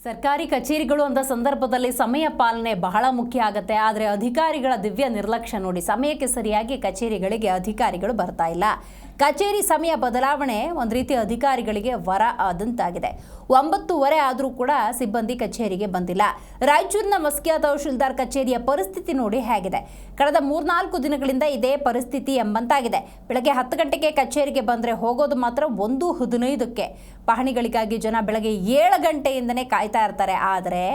ಸರ್ಕಾರಿ ಕಚೇರಿಗಳು ಅಂತ ಸಂದರ್ಭದಲ್ಲಿ ಸಮಯ ಪಾಲನೆ ಬಹಳ ಮುಖ್ಯ ಆಗುತ್ತೆ. ಆದರೆ ಅಧಿಕಾರಿಗಳ ದಿವ್ಯ ನಿರ್ಲಕ್ಷ್ಯ ನೋಡಿ, ಸಮಯಕ್ಕೆ ಸರಿಯಾಗಿ ಕಚೇರಿಗಳಿಗೆ ಅಧಿಕಾರಿಗಳು ಬರ್ತಾ ಇಲ್ಲ. ಕಚೇರಿ ಸಮಯ ಬದಲಾವಣೆ ಒಂದು ರೀತಿ ಅಧಿಕಾರಿಗಳಿಗೆ ವರ ಆದಂತಾಗಿದೆ. 9:30 ಆದರೂ ಕೂಡ ಸಿಬ್ಬಂದಿ ಕಚೇರಿಗೆ ಬಂದಿಲ್ಲ. ರಾಯಚೂರಿನ ಮಸ್ಕಿಯಾ ತಹಶೀಲ್ದಾರ್ ಕಚೇರಿಯ ಪರಿಸ್ಥಿತಿ ನೋಡಿ ಹೇಗಿದೆ. ಕಳೆದ 3-4 ದಿನಗಳಿಂದ ಇದೇ ಪರಿಸ್ಥಿತಿ ಎಂಬಂತಾಗಿದೆ. ಬೆಳಗ್ಗೆ 10 ಗಂಟೆಗೆ ಕಚೇರಿಗೆ ಬಂದರೆ ಹೋಗೋದು ಮಾತ್ರ 1:15ಕ್ಕೆ. ಪಹಣಿಗಳಿಗಾಗಿ ಜನ ಬೆಳಗ್ಗೆ 7 ಗಂಟೆಯಿಂದನೇ ಕಾಯ್ತಾ ಇರ್ತಾರೆ. ಆದರೆ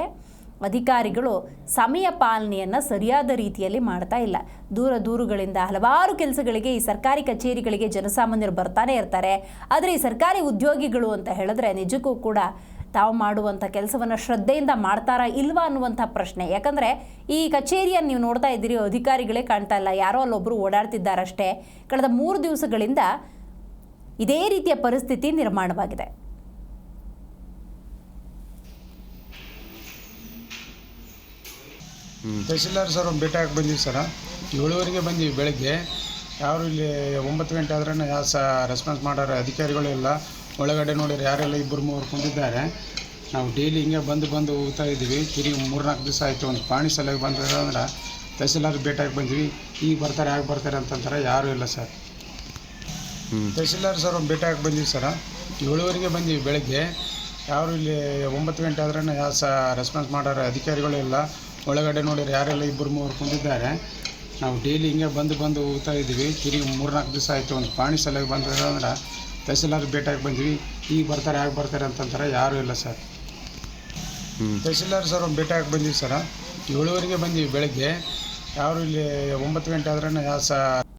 ಅಧಿಕಾರಿಗಳು ಸಮಯ ಪಾಲನೆಯನ್ನು ಸರಿಯಾದ ರೀತಿಯಲ್ಲಿ ಮಾಡ್ತಾ ಇಲ್ಲ. ದೂರಗಳಿಂದ ಹಲವಾರು ಕೆಲಸಗಳಿಗೆ ಈ ಸರ್ಕಾರಿ ಕಚೇರಿಗಳಿಗೆ ಜನಸಾಮಾನ್ಯರು ಬರ್ತಾನೆ ಇರ್ತಾರೆ. ಆದರೆ ಈ ಸರ್ಕಾರಿ ಉದ್ಯೋಗಿಗಳು ಅಂತ ಹೇಳಿದ್ರೆ ನಿಜಕ್ಕೂ ಕೂಡ ತಾವು ಮಾಡುವಂಥ ಕೆಲಸವನ್ನು ಶ್ರದ್ಧೆಯಿಂದ ಮಾಡ್ತಾರಾ ಇಲ್ವಾ ಅನ್ನುವಂಥ ಪ್ರಶ್ನೆ. ಯಾಕಂದರೆ ಈ ಕಚೇರಿಯನ್ನು ನೀವು ನೋಡ್ತಾ ಇದ್ದೀರಿ, ಅಧಿಕಾರಿಗಳೇ ಕಾಣ್ತಾ ಇಲ್ಲ, ಯಾರೋ ಅಲ್ಲೊಬ್ಬರು ಓಡಾಡ್ತಿದ್ದಾರಷ್ಟೇ. ಕಳೆದ 3 ದಿವಸಗಳಿಂದ ಇದೇ ರೀತಿಯ ಪರಿಸ್ಥಿತಿ ನಿರ್ಮಾಣವಾಗಿದೆ. ತಹಸೀಲ್ದಾರ್ ಸರ್ ಭೇಟಿ ಹಾಕಿ ಬಂದೀವಿ ಸರ. 7:30ಗೆ ಬಂದೀವಿ ಬೆಳಗ್ಗೆ. ಯಾರು ಇಲ್ಲಿ 9 ಗಂಟೆ ಆದ್ರೂ ರೆಸ್ಪಾನ್ಸ್ ಮಾಡೋರು ಅಧಿಕಾರಿಗಳು ಇಲ್ಲ. ಒಳಗಡೆ ನೋಡಿದ್ರೆ ಯಾರೆಲ್ಲ 2-3 ಕುಂತಿದ್ದಾರೆ. ನಾವು ಡೈಲಿ ಹಿಂಗೆ ಬಂದು ಹೋಗ್ತಾ ಇದ್ದೀವಿ. ತಿರುಗಿ 3-4 ದಿವಸ ಆಯಿತು. ಒಂದು ಪಾಣಿ ಸಲಹೆ ಬಂದಿರೋ ಅಂದ್ರೆ ತಹಸೀಲ್ದಾರ್ ಭೇಟಿ ಹಾಕಿ ಬಂದೀವಿ. ಈಗ ಬರ್ತಾರೆ ಆಗಿ ಬರ್ತಾರೆ ಅಂತಂತಾರೆ, ಯಾರೂ ಇಲ್ಲ ಸರ್. ತಹಸೀಲ್ದಾರ್ ಸರ್ ಭೇಟಿ ಹಾಕಿ ಬಂದೀವಿ ಸರ. 7:30ಗೆ ಬಂದೀವಿ ಬೆಳಗ್ಗೆ. ಯಾರು ಇಲ್ಲಿ 9 ಗಂಟೆ ಆದ್ರೂ ರೆಸ್ಪಾನ್ಸ್ ಮಾಡೋರು ಅಧಿಕಾರಿಗಳು ಇಲ್ಲ. ಒಳಗಡೆ ನೋಡಿದ್ರೆ ಯಾರೆಲ್ಲ 2-3 ಕುಂತಿದ್ದಾರೆ. ನಾವು ಡೈಲಿ ಹಿಂಗೆ ಬಂದು ಹೋಗ್ತಾ ಇದ್ದೀವಿ. ತಿರುಗಿ 3-4 ದಿವಸ ಆಯಿತು. ಒಂದು ಪಾಣಿ ಸಲಹೆ ಬಂದಿರೋ ಅಂದ್ರೆ ತಹಸೀಲ್ದಾರ್ ಭೇಟಿ ಹಾಕಿ ಬಂದೀವಿ. ಈಗ ಬರ್ತಾರೆ ಆಗಿ ಬರ್ತಾರೆ ಅಂತಂತಾರೆ, ಯಾರೂ ಇಲ್ಲ ಸರ್. ತಹಸೀಲ್ದಾರ್ ಸರ್ ಭೇಟಿ ಹಾಕಿ ಬಂದೀವಿ ಸರ. 7:30ಗೆ ಬಂದೀವಿ ಬೆಳಗ್ಗೆ. ಯಾರು ಇಲ್ಲಿ 9 ಗಂಟೆ ಆದ್ರೂ